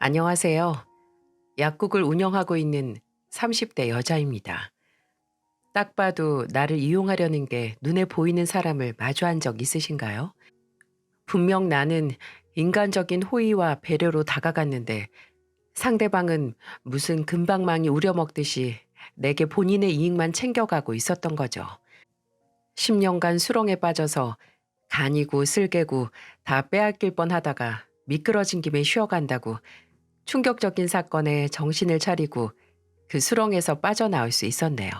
안녕하세요. 약국을 운영하고 있는 30대 여자입니다. 딱 봐도 나를 이용하려는 게 눈에 보이는 사람을 마주한 적 있으신가요? 분명 나는 인간적인 호의와 배려로 다가갔는데 상대방은 무슨 금방망이 우려먹듯이 내게 본인의 이익만 챙겨가고 있었던 거죠. 10년간 수렁에 빠져서 간이고 쓸개고 다 빼앗길 뻔하다가 미끄러진 김에 쉬어간다고 충격적인 사건에 정신을 차리고 그 수렁에서 빠져나올 수 있었네요.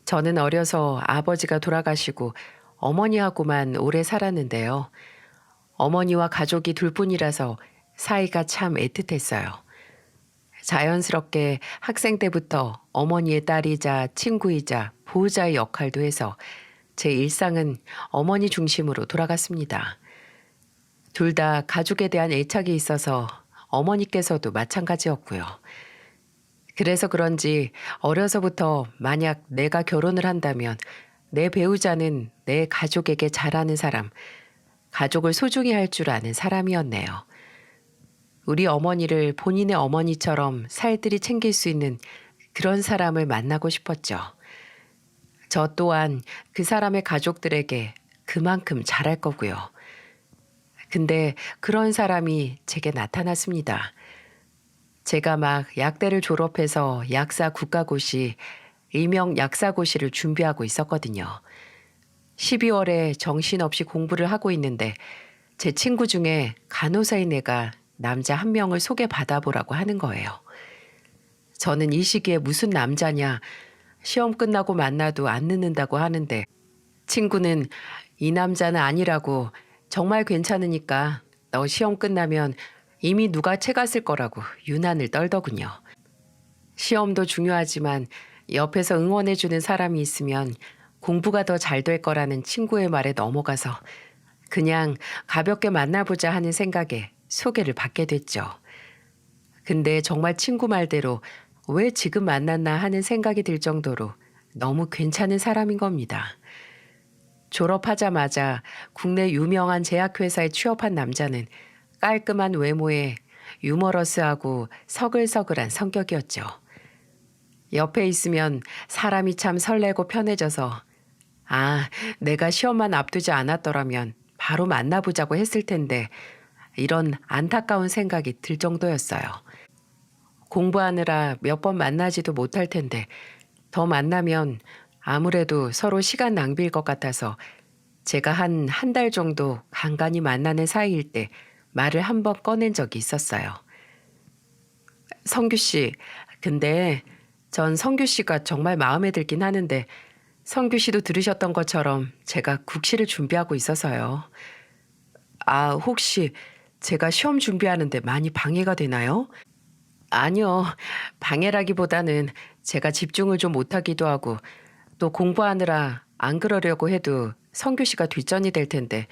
저는 어려서 아버지가 돌아가시고 어머니하고만 오래 살았는데요. 어머니와 가족이 둘뿐이라서 사이가 참 애틋했어요. 자연스럽게 학생 때부터 어머니의 딸이자 친구이자 보호자의 역할도 해서 제 일상은 어머니 중심으로 돌아갔습니다. 둘 다 가족에 대한 애착이 있어서 어머니께서도 마찬가지였고요. 그래서 그런지 어려서부터 만약 내가 결혼을 한다면 내 배우자는 내 가족에게 잘하는 사람, 가족을 소중히 할 줄 아는 사람이었네요. 우리 어머니를 본인의 어머니처럼 살뜰히 챙길 수 있는 그런 사람을 만나고 싶었죠. 저 또한 그 사람의 가족들에게 그만큼 잘할 거고요. 근데 그런 사람이 제게 나타났습니다. 제가 막 약대를 졸업해서 약사 국가고시, 일명 약사고시를 준비하고 있었거든요. 12월에 정신없이 공부를 하고 있는데 제 친구 중에 간호사인 애가 남자 한 명을 소개받아보라고 하는 거예요. 저는 이 시기에 무슨 남자냐, 시험 끝나고 만나도 안 늦는다고 하는데 친구는 이 남자는 아니라고 정말 괜찮으니까 너 시험 끝나면 이미 누가 채갔을 거라고 유난을 떨더군요. 시험도 중요하지만 옆에서 응원해주는 사람이 있으면 공부가 더 잘 될 거라는 친구의 말에 넘어가서 그냥 가볍게 만나보자 하는 생각에 소개를 받게 됐죠. 근데 정말 친구 말대로 왜 지금 만났나 하는 생각이 들 정도로 너무 괜찮은 사람인 겁니다. 졸업하자마자 국내 유명한 제약회사에 취업한 남자는 깔끔한 외모에 유머러스하고 서글서글한 성격이었죠. 옆에 있으면 사람이 참 설레고 편해져서 내가 시험만 앞두지 않았더라면 바로 만나보자고 했을 텐데 이런 안타까운 생각이 들 정도였어요. 공부하느라 몇 번 만나지도 못할 텐데 더 만나면 아무래도 서로 시간 낭비일 것 같아서 제가 한 달 정도 간간히 만나는 사이일 때 말을 한 번 꺼낸 적이 있었어요. 성규 씨, 근데 전 성규 씨가 정말 마음에 들긴 하는데 성규 씨도 들으셨던 것처럼 제가 국시를 준비하고 있어서요. 혹시 제가 시험 준비하는데 많이 방해가 되나요? 아니요. 방해라기보다는 제가 집중을 좀 못하기도 하고 또 공부하느라 안 그러려고 해도 성규 씨가 뒷전이 될 텐데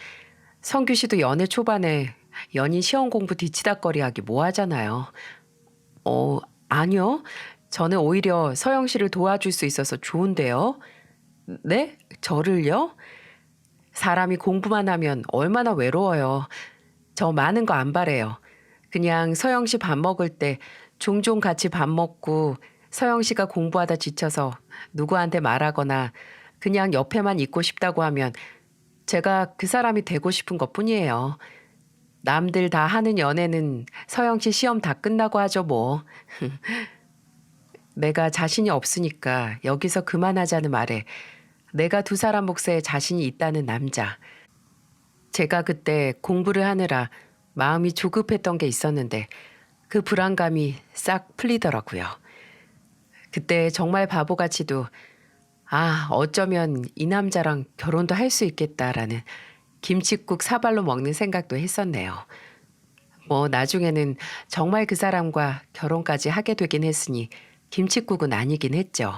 성규 씨도 연애 초반에 연인 시험 공부 뒤치다꺼리하기 뭐 하잖아요. 아니요. 저는 오히려 서영 씨를 도와줄 수 있어서 좋은데요. 네? 저를요? 사람이 공부만 하면 얼마나 외로워요. 저 많은 거 안 바래요. 그냥 서영 씨 밥 먹을 때 종종 같이 밥 먹고 서영 씨가 공부하다 지쳐서 누구한테 말하거나 그냥 옆에만 있고 싶다고 하면 제가 그 사람이 되고 싶은 것뿐이에요. 남들 다 하는 연애는 서영 씨 시험 다 끝나고 하죠 뭐. 내가 자신이 없으니까 여기서 그만하자는 말에 내가 두 사람 몫에 자신이 있다는 남자. 제가 그때 공부를 하느라 마음이 조급했던 게 있었는데 그 불안감이 싹 풀리더라고요. 그때 정말 바보같이도 어쩌면 이 남자랑 결혼도 할 수 있겠다라는 김칫국 사발로 먹는 생각도 했었네요. 뭐 나중에는 정말 그 사람과 결혼까지 하게 되긴 했으니 김칫국은 아니긴 했죠.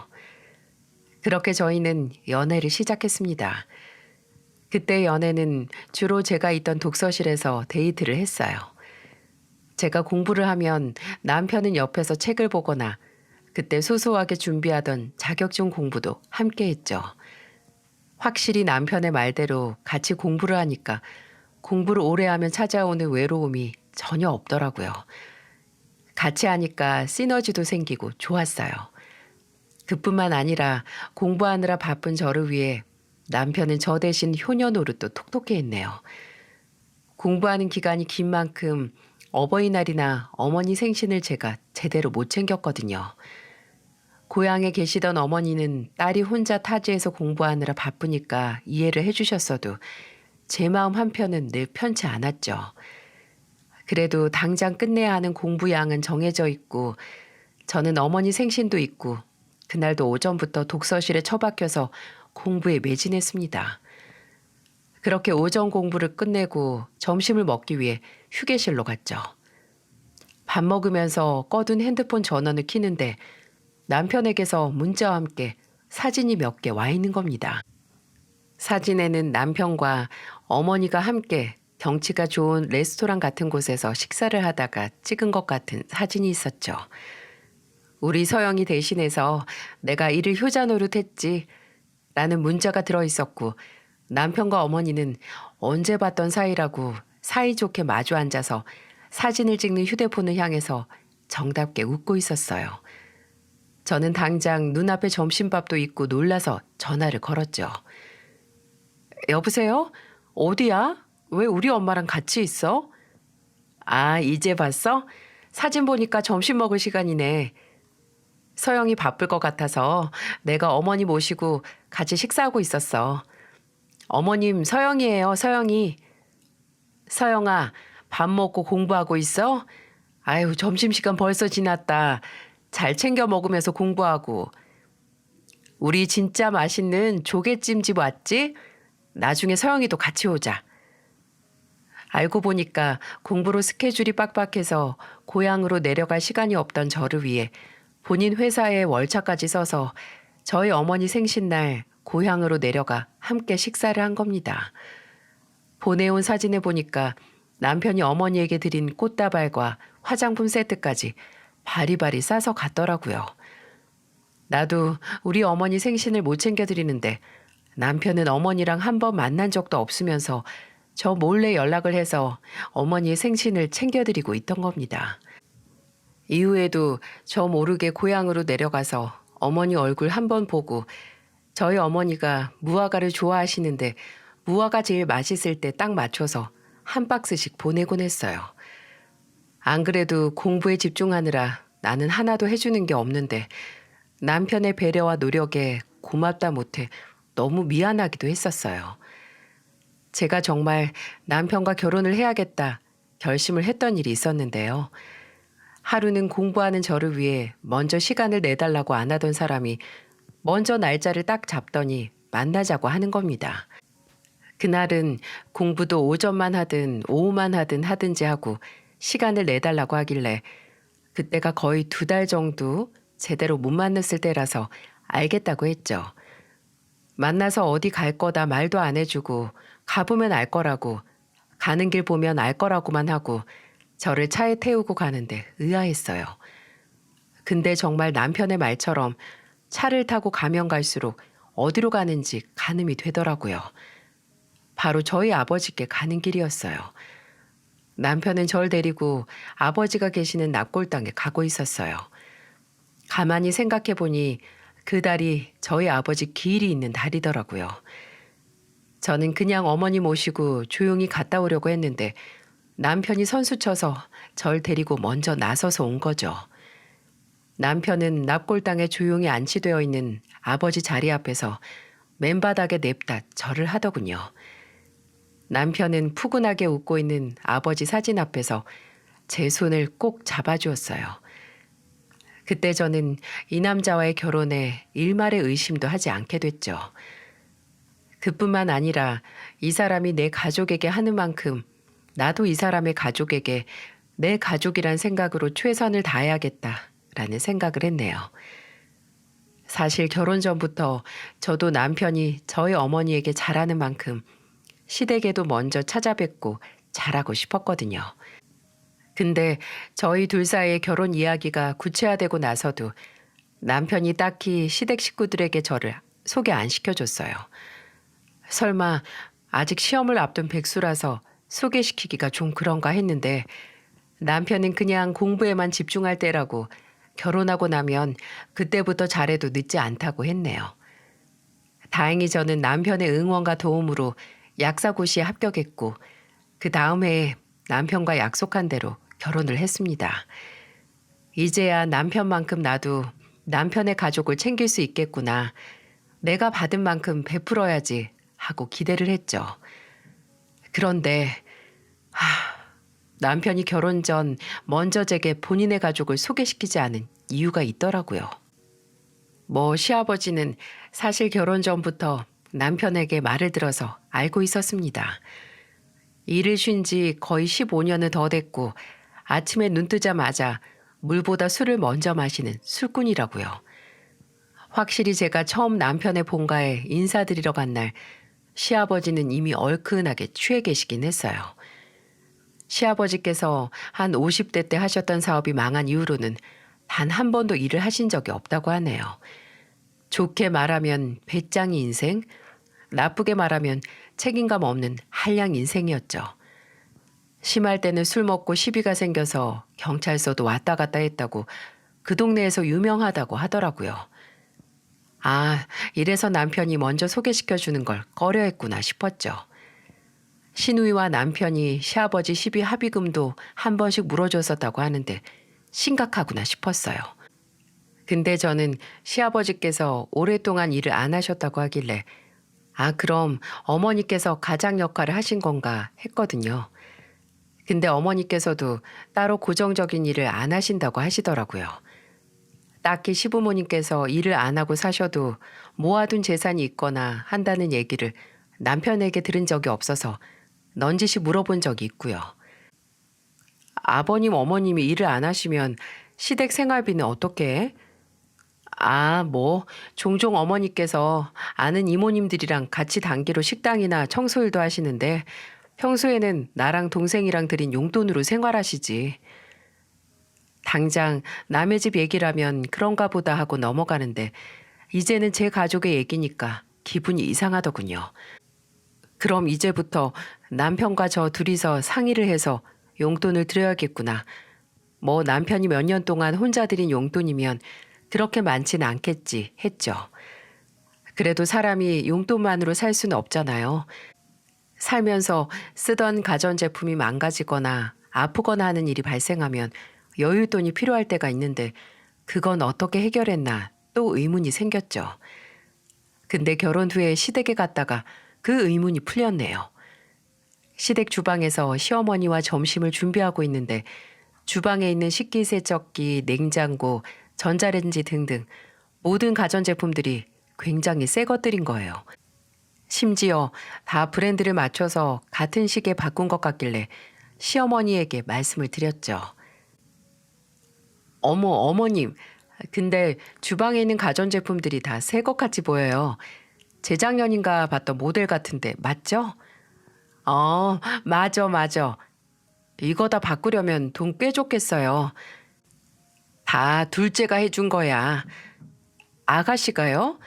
그렇게 저희는 연애를 시작했습니다. 그때 연애는 주로 제가 있던 독서실에서 데이트를 했어요. 제가 공부를 하면 남편은 옆에서 책을 보거나 그때 소소하게 준비하던 자격증 공부도 함께 했죠. 확실히 남편의 말대로 같이 공부를 하니까 공부를 오래 하면 찾아오는 외로움이 전혀 없더라고요. 같이 하니까 시너지도 생기고 좋았어요. 그뿐만 아니라 공부하느라 바쁜 저를 위해 남편은 저 대신 효녀 노릇도 톡톡히 했네요. 공부하는 기간이 긴 만큼 어버이날이나 어머니 생신을 제가 제대로 못 챙겼거든요. 고향에 계시던 어머니는 딸이 혼자 타지에서 공부하느라 바쁘니까 이해를 해주셨어도 제 마음 한편은 늘 편치 않았죠. 그래도 당장 끝내야 하는 공부량은 정해져 있고 저는 어머니 생신도 있고 그날도 오전부터 독서실에 처박혀서 공부에 매진했습니다. 그렇게 오전 공부를 끝내고 점심을 먹기 위해 휴게실로 갔죠. 밥 먹으면서 꺼둔 핸드폰 전원을 켜는데 남편에게서 문자와 함께 사진이 몇 개 와 있는 겁니다. 사진에는 남편과 어머니가 함께 경치가 좋은 레스토랑 같은 곳에서 식사를 하다가 찍은 것 같은 사진이 있었죠. 우리 서영이 대신해서 내가 이를 효자 노릇했지 라는 문자가 들어있었고 남편과 어머니는 언제 봤던 사이라고 사이좋게 마주 앉아서 사진을 찍는 휴대폰을 향해서 정답게 웃고 있었어요. 저는 당장 눈앞에 점심밥도 있고 놀라서 전화를 걸었죠. 여보세요? 어디야? 왜 우리 엄마랑 같이 있어? 아, 이제 봤어? 사진 보니까 점심 먹을 시간이네. 서영이 바쁠 것 같아서 내가 어머니 모시고 같이 식사하고 있었어. 어머님, 서영이에요, 서영이. 서영아, 밥 먹고 공부하고 있어? 아유, 점심시간 벌써 지났다. 잘 챙겨 먹으면서 공부하고. 우리 진짜 맛있는 조개찜집 왔지? 나중에 서영이도 같이 오자. 알고 보니까 공부로 스케줄이 빡빡해서 고향으로 내려갈 시간이 없던 저를 위해 본인 회사에 월차까지 써서 저희 어머니 생신날 고향으로 내려가 함께 식사를 한 겁니다. 보내온 사진을 보니까 남편이 어머니에게 드린 꽃다발과 화장품 세트까지 바리바리 싸서 갔더라고요. 나도 우리 어머니 생신을 못 챙겨드리는데 남편은 어머니랑 한 번 만난 적도 없으면서 저 몰래 연락을 해서 어머니의 생신을 챙겨드리고 있던 겁니다. 이후에도 저 모르게 고향으로 내려가서 어머니 얼굴 한 번 보고 저희 어머니가 무화과를 좋아하시는데 무화과 제일 맛있을 때 딱 맞춰서 한 박스씩 보내곤 했어요. 안 그래도 공부에 집중하느라 나는 하나도 해주는 게 없는데 남편의 배려와 노력에 고맙다 못해 너무 미안하기도 했었어요. 제가 정말 남편과 결혼을 해야겠다 결심을 했던 일이 있었는데요. 하루는 공부하는 저를 위해 먼저 시간을 내달라고 안 하던 사람이 먼저 날짜를 딱 잡더니 만나자고 하는 겁니다. 그날은 공부도 오전만 하든 오후만 하든지 하고 시간을 내달라고 하길래 그때가 거의 2달 정도 제대로 못 만났을 때라서 알겠다고 했죠. 만나서 어디 갈 거다 말도 안 해주고 가보면 알 거라고 가는 길 보면 알 거라고만 하고 저를 차에 태우고 가는데 의아했어요. 근데 정말 남편의 말처럼 차를 타고 가면 갈수록 어디로 가는지 가늠이 되더라고요. 바로 저희 아버지께 가는 길이었어요. 남편은 절 데리고 아버지가 계시는 납골당에 가고 있었어요. 가만히 생각해 보니 그 달이 저희 아버지 기일이 있는 달이더라고요. 저는 그냥 어머니 모시고 조용히 갔다 오려고 했는데 남편이 선수쳐서 절 데리고 먼저 나서서 온 거죠. 남편은 납골당에 조용히 안치되어 있는 아버지 자리 앞에서 맨바닥에 냅다 절을 하더군요. 남편은 푸근하게 웃고 있는 아버지 사진 앞에서 제 손을 꼭 잡아주었어요. 그때 저는 이 남자와의 결혼에 일말의 의심도 하지 않게 됐죠. 그뿐만 아니라 이 사람이 내 가족에게 하는 만큼 나도 이 사람의 가족에게 내 가족이란 생각으로 최선을 다해야겠다라는 생각을 했네요. 사실 결혼 전부터 저도 남편이 저희 어머니에게 잘하는 만큼 시댁에도 먼저 찾아뵙고 잘하고 싶었거든요. 근데 저희 둘 사이의 결혼 이야기가 구체화되고 나서도 남편이 딱히 시댁 식구들에게 저를 소개 안 시켜줬어요. 설마 아직 시험을 앞둔 백수라서 소개시키기가 좀 그런가 했는데 남편은 그냥 공부에만 집중할 때라고 결혼하고 나면 그때부터 잘해도 늦지 않다고 했네요. 다행히 저는 남편의 응원과 도움으로 약사고시에 합격했고 그 다음 해에 남편과 약속한 대로 결혼을 했습니다. 이제야 남편만큼 나도 남편의 가족을 챙길 수 있겠구나. 내가 받은 만큼 베풀어야지 하고 기대를 했죠. 그런데 남편이 결혼 전 먼저 제게 본인의 가족을 소개시키지 않은 이유가 있더라고요. 시아버지는 사실 결혼 전부터 남편에게 말을 들어서 알고 있었습니다. 일을 쉰 지 거의 15년은 더 됐고 아침에 눈 뜨자마자 물보다 술을 먼저 마시는 술꾼이라고요. 확실히 제가 처음 남편의 본가에 인사드리러 간 날 시아버지는 이미 얼큰하게 취해 계시긴 했어요. 시아버지께서 한 50대 때 하셨던 사업이 망한 이후로는 단 한 번도 일을 하신 적이 없다고 하네요. 좋게 말하면 배짱이 인생, 나쁘게 말하면 책임감 없는 한량 인생이었죠. 심할 때는 술 먹고 시비가 생겨서 경찰서도 왔다 갔다 했다고 그 동네에서 유명하다고 하더라고요. 이래서 남편이 먼저 소개시켜주는 걸 꺼려했구나 싶었죠. 시누이와 남편이 시아버지 시비 합의금도 한 번씩 물어줬었다고 하는데 심각하구나 싶었어요. 근데 저는 시아버지께서 오랫동안 일을 안 하셨다고 하길래 그럼 어머니께서 가장 역할을 하신 건가 했거든요. 근데 어머니께서도 따로 고정적인 일을 안 하신다고 하시더라고요. 딱히 시부모님께서 일을 안 하고 사셔도 모아둔 재산이 있거나 한다는 얘기를 남편에게 들은 적이 없어서 넌지시 물어본 적이 있고요. 아버님, 어머님이 일을 안 하시면 시댁 생활비는 어떻게 해? 종종 어머니께서 아는 이모님들이랑 같이 단기로 식당이나 청소일도 하시는데 평소에는 나랑 동생이랑 드린 용돈으로 생활하시지. 당장 남의 집 얘기라면 그런가 보다 하고 넘어가는데 이제는 제 가족의 얘기니까 기분이 이상하더군요. 그럼 이제부터 남편과 저 둘이서 상의를 해서 용돈을 드려야겠구나. 남편이 몇 년 동안 혼자 드린 용돈이면 그렇게 많지는 않겠지 했죠. 그래도 사람이 용돈만으로 살 수는 없잖아요. 살면서 쓰던 가전제품이 망가지거나 아프거나 하는 일이 발생하면 여윳돈이 필요할 때가 있는데 그건 어떻게 해결했나 또 의문이 생겼죠. 근데 결혼 후에 시댁에 갔다가 그 의문이 풀렸네요. 시댁 주방에서 시어머니와 점심을 준비하고 있는데 주방에 있는 식기세척기, 냉장고, 전자레인지 등등 모든 가전제품들이 굉장히 새 것들인 거예요. 심지어 다 브랜드를 맞춰서 같은 시기에 바꾼 것 같길래 시어머니에게 말씀을 드렸죠. 어머님, 근데 주방에 있는 가전제품들이 다 새 것 같이 보여요. 재작년인가 봤던 모델 같은데 맞죠? 맞아. 이거 다 바꾸려면 돈 꽤 줬겠어요. 다 둘째가 해준 거야. 아가씨가요?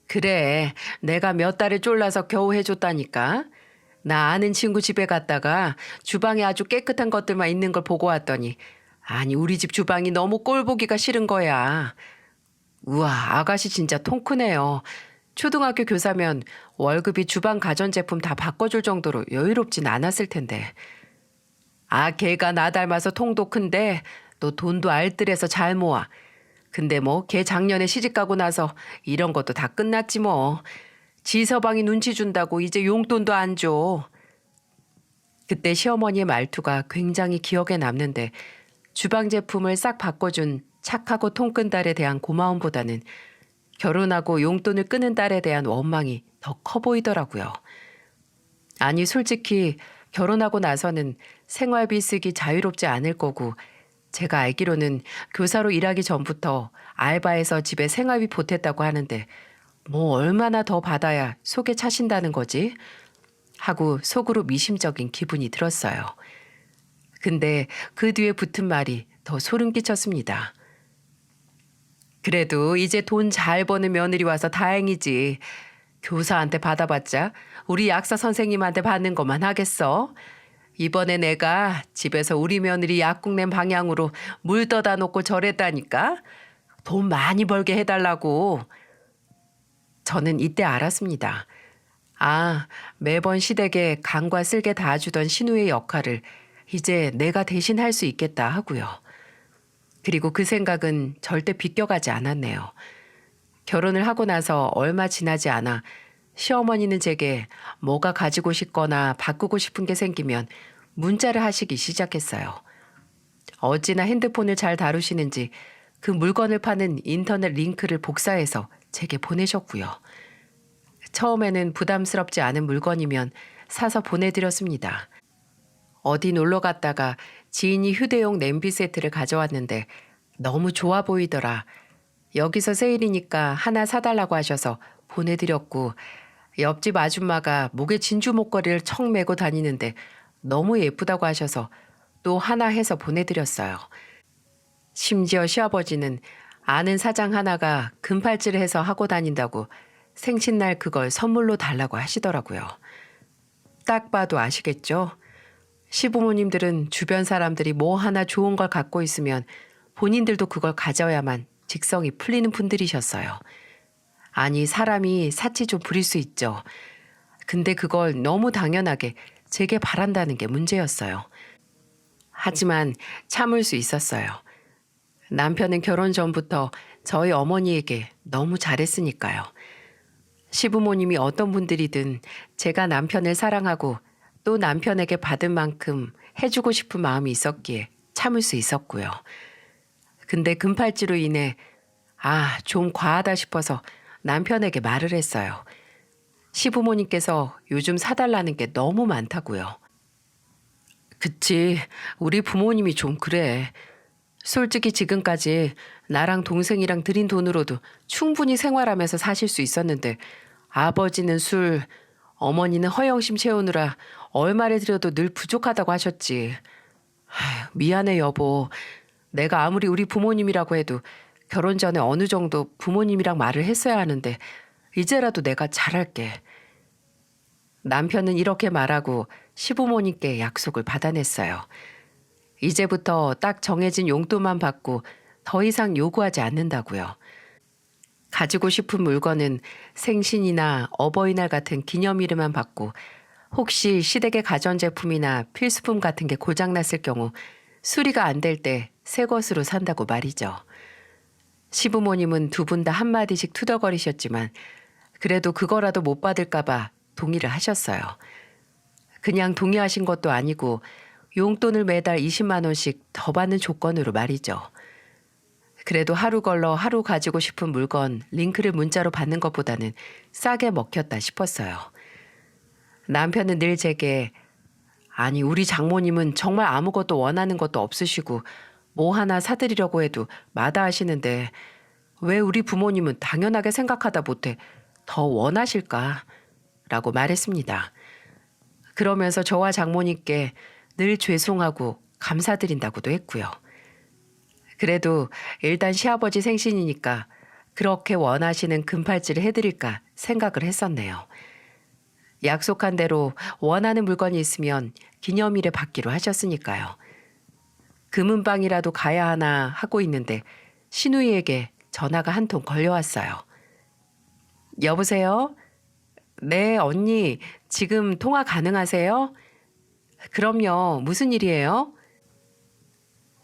그래, 내가 몇 달을 졸라서 겨우 해줬다니까. 나 아는 친구 집에 갔다가 주방에 아주 깨끗한 것들만 있는 걸 보고 왔더니 우리 집 주방이 너무 꼴 보기가 싫은 거야. 우와, 아가씨 진짜 통 크네요. 초등학교 교사면 월급이 주방 가전제품 다 바꿔줄 정도로 여유롭진 않았을 텐데. 걔가 나 닮아서 통도 큰데 또 돈도 알뜰해서 잘 모아. 근데 걔 작년에 시집가고 나서 이런 것도 다 끝났지 뭐. 지 서방이 눈치 준다고 이제 용돈도 안 줘. 그때 시어머니의 말투가 굉장히 기억에 남는데 주방 제품을 싹 바꿔준 착하고 통큰 딸에 대한 고마움보다는 결혼하고 용돈을 끄는 딸에 대한 원망이 더 커 보이더라고요. 솔직히 결혼하고 나서는 생활비 쓰기 자유롭지 않을 거고 제가 알기로는 교사로 일하기 전부터 알바해서 집에 생활비 보탰다고 하는데 얼마나 더 받아야 속에 차신다는 거지? 하고 속으로 미심쩍은 기분이 들었어요. 근데 그 뒤에 붙은 말이 더 소름 끼쳤습니다. 그래도 이제 돈 잘 버는 며느리 와서 다행이지. 교사한테 받아봤자 우리 약사 선생님한테 받는 것만 하겠어. 이번에 내가 집에서 우리 며느리 약국 낸 방향으로 물 떠다 놓고 절했다니까. 돈 많이 벌게 해달라고. 저는 이때 알았습니다. 아, 매번 시댁에 간과 쓸개 다 주던 신우의 역할을 이제 내가 대신 할 수 있겠다 하고요. 그리고 그 생각은 절대 비껴가지 않았네요. 결혼을 하고 나서 얼마 지나지 않아 시어머니는 제게 뭐가 가지고 싶거나 바꾸고 싶은 게 생기면 문자를 하시기 시작했어요. 어찌나 핸드폰을 잘 다루시는지 그 물건을 파는 인터넷 링크를 복사해서 제게 보내셨고요. 처음에는 부담스럽지 않은 물건이면 사서 보내드렸습니다. 어디 놀러 갔다가 지인이 휴대용 냄비 세트를 가져왔는데 너무 좋아 보이더라. 여기서 세일이니까 하나 사달라고 하셔서 보내드렸고, 옆집 아줌마가 목에 진주 목걸이를 청 메고 다니는데 너무 예쁘다고 하셔서 또 하나 해서 보내드렸어요. 심지어 시아버지는 아는 사장 하나가 금팔찌를 해서 하고 다닌다고 생신날 그걸 선물로 달라고 하시더라고요. 딱 봐도 아시겠죠? 시부모님들은 주변 사람들이 뭐 하나 좋은 걸 갖고 있으면 본인들도 그걸 가져야만 직성이 풀리는 분들이셨어요. 아니, 사람이 사치 좀 부릴 수 있죠. 근데 그걸 너무 당연하게 제게 바란다는 게 문제였어요. 하지만 참을 수 있었어요. 남편은 결혼 전부터 저희 어머니에게 너무 잘했으니까요. 시부모님이 어떤 분들이든 제가 남편을 사랑하고 또 남편에게 받은 만큼 해주고 싶은 마음이 있었기에 참을 수 있었고요. 근데 금팔찌로 인해 좀 과하다 싶어서 남편에게 말을 했어요. 시부모님께서 요즘 사달라는 게 너무 많다고요. 그치, 우리 부모님이 좀 그래. 솔직히 지금까지 나랑 동생이랑 들인 돈으로도 충분히 생활하면서 사실 수 있었는데 아버지는 술, 어머니는 허영심 채우느라 얼마를 들여도 늘 부족하다고 하셨지. 미안해 여보. 내가 아무리 우리 부모님이라고 해도 결혼 전에 어느 정도 부모님이랑 말을 했어야 하는데 이제라도 내가 잘할게. 남편은 이렇게 말하고 시부모님께 약속을 받아냈어요. 이제부터 딱 정해진 용돈만 받고 더 이상 요구하지 않는다고요. 가지고 싶은 물건은 생신이나 어버이날 같은 기념일에만 받고 혹시 시댁의 가전제품이나 필수품 같은 게 고장났을 경우 수리가 안 될 때 새 것으로 산다고 말이죠. 시부모님은 두 분 다 한마디씩 투덜거리셨지만 그래도 그거라도 못 받을까봐 동의를 하셨어요. 그냥 동의하신 것도 아니고 용돈을 매달 20만 원씩 더 받는 조건으로 말이죠. 그래도 하루 걸러 하루 가지고 싶은 물건 링크를 문자로 받는 것보다는 싸게 먹혔다 싶었어요. 남편은 늘 제게 아니 우리 장모님은 정말 아무것도 원하는 것도 없으시고 뭐 하나 사드리려고 해도 마다하시는데 왜 우리 부모님은 당연하게 생각하다 못해 더 원하실까? 라고 말했습니다. 그러면서 저와 장모님께 늘 죄송하고 감사드린다고도 했고요. 그래도 일단 시아버지 생신이니까 그렇게 원하시는 금팔찌를 해드릴까 생각을 했었네요. 약속한 대로 원하는 물건이 있으면 기념일에 받기로 하셨으니까요. 금은방이라도 가야 하나 하고 있는데 신우이에게 전화가 한 통 걸려왔어요. 여보세요? 네, 언니. 지금 통화 가능하세요? 그럼요. 무슨 일이에요?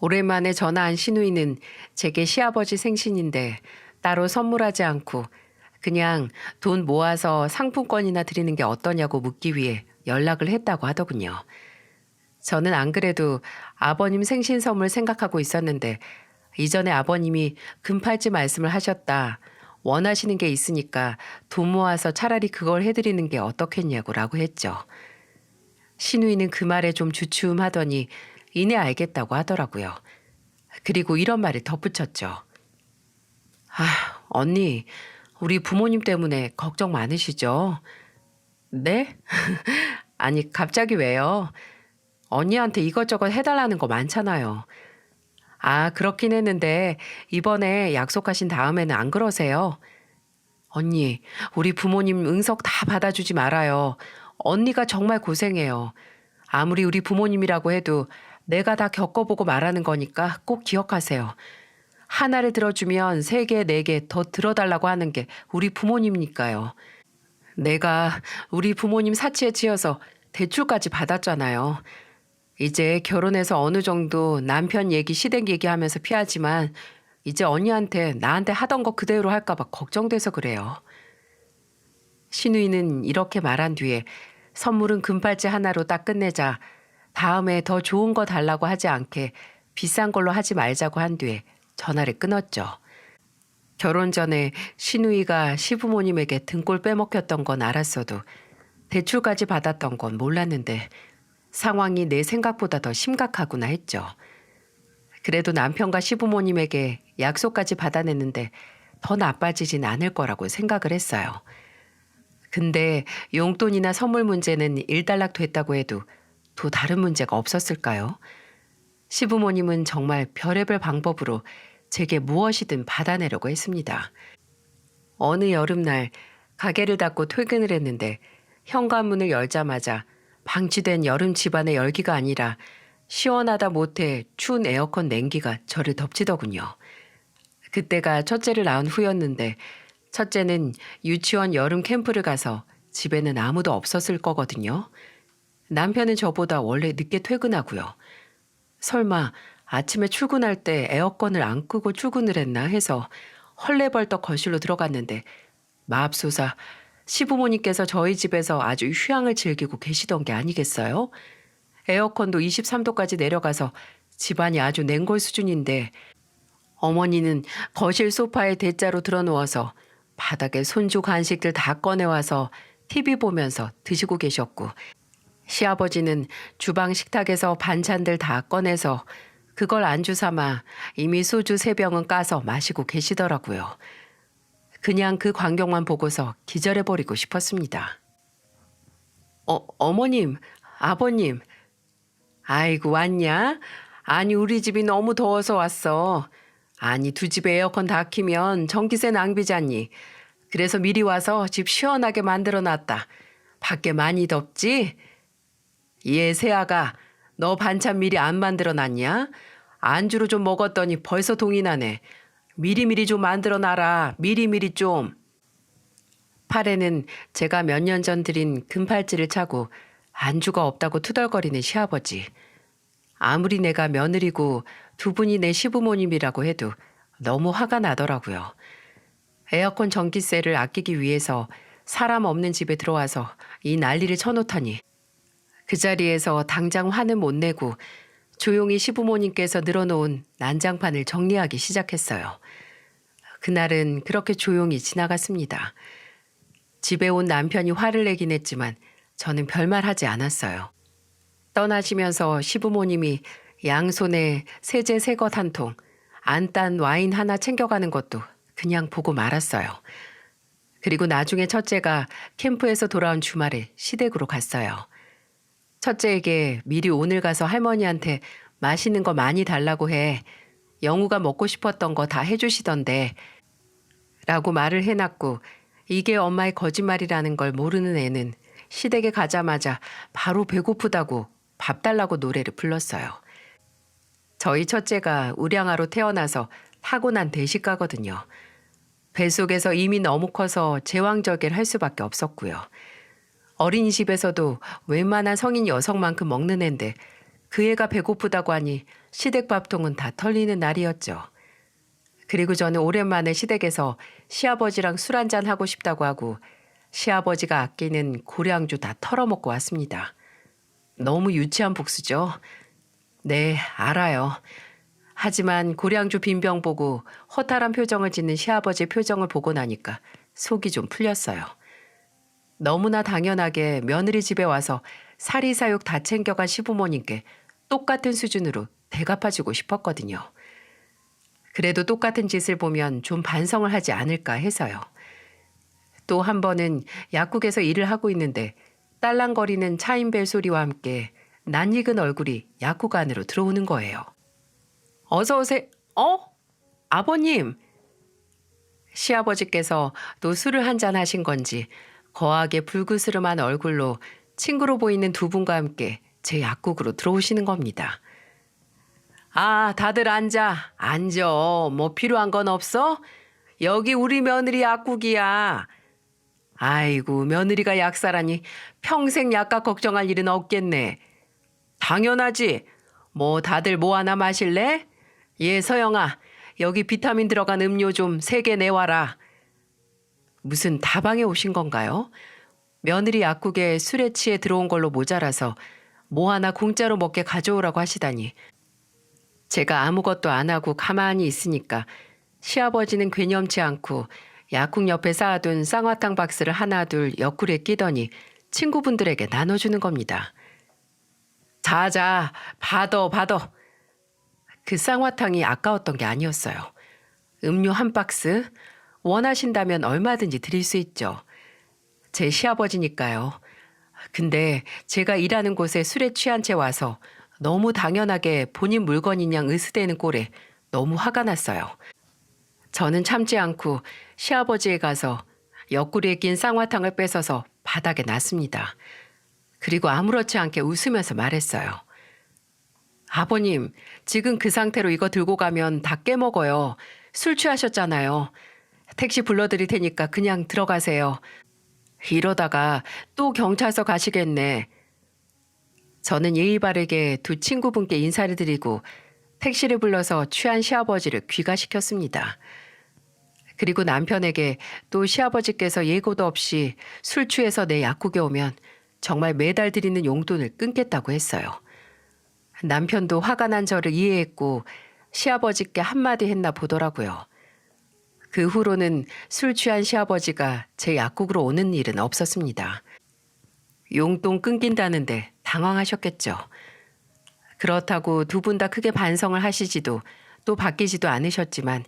오랜만에 전화한 신우이는 제게 시아버지 생신인데 따로 선물하지 않고 그냥 돈 모아서 상품권이나 드리는 게 어떠냐고 묻기 위해 연락을 했다고 하더군요. 저는 안 그래도 아버님 생신 선물 생각하고 있었는데 이전에 아버님이 금팔찌 말씀을 하셨다. 원하시는 게 있으니까 돈 모아서 차라리 그걸 해드리는 게 어떻겠냐고라고 했죠. 신우이는 그 말에 좀 주춤하더니 이내 알겠다고 하더라고요. 그리고 이런 말을 덧붙였죠. 언니, 우리 부모님 때문에 걱정 많으시죠? 네? 아니, 갑자기 왜요? 언니한테 이것저것 해달라는 거 많잖아요. 그렇긴 했는데 이번에 약속하신 다음에는 안 그러세요? 언니, 우리 부모님 응석 다 받아주지 말아요. 언니가 정말 고생해요. 아무리 우리 부모님이라고 해도 내가 다 겪어보고 말하는 거니까 꼭 기억하세요. 하나를 들어주면 세 개, 네 개 더 들어달라고 하는 게 우리 부모님이니까요. 내가 우리 부모님 사치에 치여서 대출까지 받았잖아요. 이제 결혼해서 어느 정도 남편 얘기, 시댁 얘기하면서 피하지만 이제 언니한테 나한테 하던 거 그대로 할까봐 걱정돼서 그래요. 신우이는 이렇게 말한 뒤에 선물은 금팔찌 하나로 딱 끝내자 다음에 더 좋은 거 달라고 하지 않게 비싼 걸로 하지 말자고 한 뒤에 전화를 끊었죠. 결혼 전에 신우이가 시부모님에게 등골 빼먹혔던 건 알았어도 대출까지 받았던 건 몰랐는데 상황이 내 생각보다 더 심각하구나 했죠. 그래도 남편과 시부모님에게 약속까지 받아냈는데 더 나빠지진 않을 거라고 생각을 했어요. 근데 용돈이나 선물 문제는 일단락 됐다고 해도 또 다른 문제가 없었을까요? 시부모님은 정말 별의별 방법으로 제게 무엇이든 받아내려고 했습니다. 어느 여름날 가게를 닫고 퇴근을 했는데 현관문을 열자마자 방치된 여름 집안의 열기가 아니라 시원하다 못해 추운 에어컨 냉기가 저를 덮치더군요. 그때가 첫째를 낳은 후였는데 첫째는 유치원 여름 캠프를 가서 집에는 아무도 없었을 거거든요. 남편은 저보다 원래 늦게 퇴근하고요. 설마 아침에 출근할 때 에어컨을 안 끄고 출근을 했나 해서 헐레벌떡 거실로 들어갔는데 맙소사 시부모님께서 저희 집에서 아주 휴양을 즐기고 계시던 게 아니겠어요? 에어컨도 23도까지 내려가서 집안이 아주 냉골 수준인데 어머니는 거실 소파에 대자로 들어누워서 바닥에 손주 간식들 다 꺼내와서 TV 보면서 드시고 계셨고 시아버지는 주방 식탁에서 반찬들 다 꺼내서 그걸 안주 삼아 이미 소주 3병은 까서 마시고 계시더라고요. 그냥 그 광경만 보고서 기절해버리고 싶었습니다. 어머님, 아버님. 아이고 왔냐? 아니 우리 집이 너무 더워서 왔어. 아니 두 집에 에어컨 다 키면 전기세 낭비잖니. 그래서 미리 와서 집 시원하게 만들어놨다. 밖에 많이 덥지? 얘 새아가 너 반찬 미리 안 만들어놨냐? 안주로 좀 먹었더니 벌써 동이 나네. 미리미리 좀 만들어놔라. 미리미리 좀. 팔에는 제가 몇 년 전 드린 금팔찌를 차고 안주가 없다고 투덜거리는 시아버지. 아무리 내가 며느리고 두 분이 내 시부모님이라고 해도 너무 화가 나더라고요. 에어컨 전기세를 아끼기 위해서 사람 없는 집에 들어와서 이 난리를 쳐놓다니. 그 자리에서 당장 화는 못 내고 조용히 시부모님께서 늘어놓은 난장판을 정리하기 시작했어요. 그날은 그렇게 조용히 지나갔습니다. 집에 온 남편이 화를 내긴 했지만 저는 별말 하지 않았어요. 떠나시면서 시부모님이 양손에 세제 새것 한 통, 안 딴 와인 하나 챙겨가는 것도 그냥 보고 말았어요. 그리고 나중에 첫째가 캠프에서 돌아온 주말에 시댁으로 갔어요. 첫째에게 미리 오늘 가서 할머니한테 맛있는 거 많이 달라고 해. 영우가 먹고 싶었던 거 다 해주시던데. 라고 말을 해놨고 이게 엄마의 거짓말이라는 걸 모르는 애는 시댁에 가자마자 바로 배고프다고 밥 달라고 노래를 불렀어요. 저희 첫째가 우량아로 태어나서 타고난 대식가거든요. 뱃속에서 이미 너무 커서 제왕절개를 할 수밖에 없었고요. 어린이집에서도 웬만한 성인 여성만큼 먹는 앤데 그 애가 배고프다고 하니 시댁 밥통은 다 털리는 날이었죠. 그리고 저는 오랜만에 시댁에서 시아버지랑 술 한잔 하고 싶다고 하고 시아버지가 아끼는 고량주 다 털어먹고 왔습니다. 너무 유치한 복수죠. 네, 알아요. 하지만 고량주 빈병 보고 허탈한 표정을 짓는 시아버지의 표정을 보고 나니까 속이 좀 풀렸어요. 너무나 당연하게 며느리 집에 와서 사리사욕 다 챙겨간 시부모님께 똑같은 수준으로 대갚아주고 싶었거든요. 그래도 똑같은 짓을 보면 좀 반성을 하지 않을까 해서요. 또 한 번은 약국에서 일을 하고 있는데 딸랑거리는 차인벨 소리와 함께 낯익은 얼굴이 약국 안으로 들어오는 거예요. 어서 오세요. 아버님. 시아버지께서 또 술을 한잔 하신 건지 거하게 불그스름한 얼굴로 친구로 보이는 두 분과 함께 제 약국으로 들어오시는 겁니다. 아, 다들 앉아. 앉아. 뭐 필요한 건 없어? 여기 우리 며느리 약국이야. 아이고, 며느리가 약사라니 평생 약값 걱정할 일은 없겠네. 당연하지. 뭐 다들 뭐 하나 마실래? 예, 서영아. 여기 비타민 들어간 음료 좀 3개 내와라. 무슨 다방에 오신 건가요? 며느리 약국에 술에 취해 들어온 걸로 모자라서 뭐 하나 공짜로 먹게 가져오라고 하시다니. 제가 아무것도 안 하고 가만히 있으니까 시아버지는 괴념치 않고 약국 옆에 쌓아둔 쌍화탕 박스를 하나 둘 옆구리에 끼더니 친구분들에게 나눠주는 겁니다. 자자, 받어. 그 쌍화탕이 아까웠던 게 아니었어요. 음료 한 박스, 원하신다면 얼마든지 드릴 수 있죠. 제 시아버지니까요. 근데 제가 일하는 곳에 술에 취한 채 와서 너무 당연하게 본인 물건인 양 으스대는 꼴에 너무 화가 났어요. 저는 참지 않고 시아버지에 가서 옆구리에 낀 쌍화탕을 뺏어서 바닥에 놨습니다. 그리고 아무렇지 않게 웃으면서 말했어요. 아버님, 지금 그 상태로 이거 들고 가면 다 깨먹어요. 술 취하셨잖아요. 택시 불러드릴 테니까 그냥 들어가세요. 이러다가 또 경찰서 가시겠네. 저는 예의 바르게 두 친구분께 인사를 드리고 택시를 불러서 취한 시아버지를 귀가시켰습니다. 그리고 남편에게 또 시아버지께서 예고도 없이 술 취해서 내 약국에 오면 정말 매달 드리는 용돈을 끊겠다고 했어요. 남편도 화가 난 저를 이해했고 시아버지께 한마디 했나 보더라고요. 그 후로는 술 취한 시아버지가 제 약국으로 오는 일은 없었습니다. 용돈 끊긴다는데 당황하셨겠죠. 그렇다고 두 분 다 크게 반성을 하시지도 또 바뀌지도 않으셨지만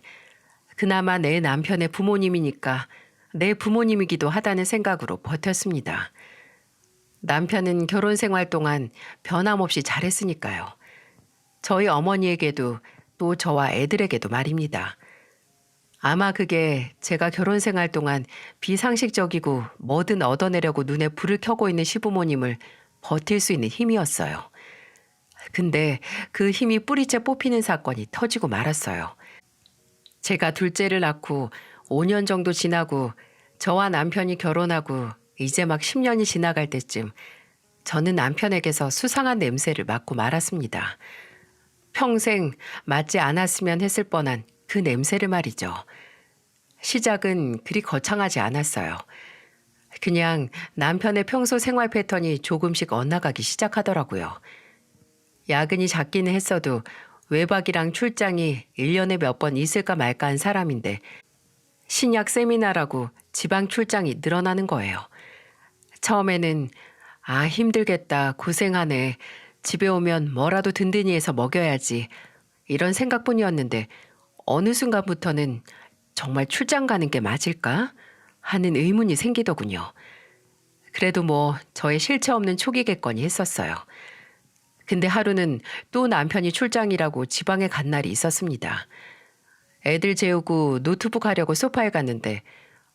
그나마 내 남편의 부모님이니까 내 부모님이기도 하다는 생각으로 버텼습니다. 남편은 결혼 생활 동안 변함없이 잘했으니까요. 저희 어머니에게도 또 저와 애들에게도 말입니다. 아마 그게 제가 결혼 생활 동안 비상식적이고 뭐든 얻어내려고 눈에 불을 켜고 있는 시부모님을 버틸 수 있는 힘이었어요. 근데 그 힘이 뿌리째 뽑히는 사건이 터지고 말았어요. 제가 둘째를 낳고 5년 정도 지나고 저와 남편이 결혼하고 이제 막 10년이 지나갈 때쯤 저는 남편에게서 수상한 냄새를 맡고 말았습니다. 평생 맡지 않았으면 했을 뻔한 그 냄새를 말이죠. 시작은 그리 거창하지 않았어요. 그냥 남편의 평소 생활 패턴이 조금씩 엇나가기 시작하더라고요. 야근이 잦기는 했어도 외박이랑 출장이 1년에 몇 번 있을까 말까 한 사람인데 신약 세미나라고 지방 출장이 늘어나는 거예요. 처음에는 아 힘들겠다 고생하네 집에 오면 뭐라도 든든히 해서 먹여야지 이런 생각뿐이었는데 어느 순간부터는 정말 출장 가는 게 맞을까 하는 의문이 생기더군요. 그래도 뭐 저의 실체 없는 초기 객관이 했었어요. 근데 하루는 또 남편이 출장이라고 지방에 간 날이 있었습니다. 애들 재우고 노트북 하려고 소파에 갔는데